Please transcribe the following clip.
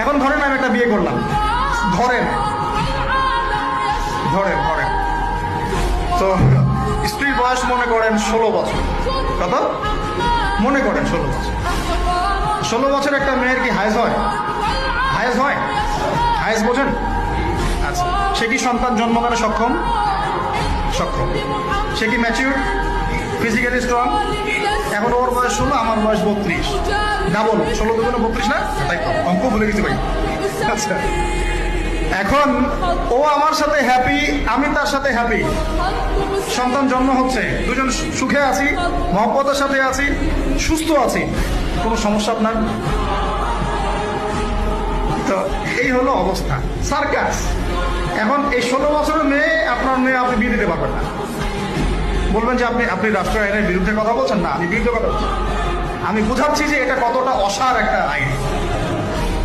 এখন ধরেন আমি একটা বিয়ে করলাম, ধরেন ধরেন ধরেন তো স্ত্রীর বয়স মনে করেন 16 বছর। কত মনে করেন? 16 বছর। 16 বছর একটা মেয়ের কি হায়েজ হয়? হায়েজ হয়? হায়েজ বোঝেন? আচ্ছা, সে কি সন্তান জন্মদানে সক্ষম? সক্ষম। সে কি ম্যাচিউর, ফিজিক্যালি স্ট্রং? এখন ওর বয়স 16, আমার বয়স 32, ডাবল। 16 দুগুণে 32 না? তাই তো, অঙ্ক ভুলে গেছি ভাই। আচ্ছা, এখন ও আমার সাথে হ্যাপি, আমি তার সাথে হ্যাপি, সন্তান জন্ম হচ্ছে, দুজন সুখে আছি, মহব্বতের সাথে আছি, সুস্থ আছি, কোনো সমস্যা আপনার? তো এই হলো অবস্থা, সার্কাস। এখন এই 16 বছরের মেয়ে, আপনার মেয়ে, আপনি বিয়ে দিতে পারবেন না। বলবেন যে আপনি রাষ্ট্র আইনের বিরুদ্ধে কথা বলছেন। না, আমি বিরুদ্ধে কথা বলছি। আমি বুঝাচ্ছি যে এটা কতটা অসার একটা আইন।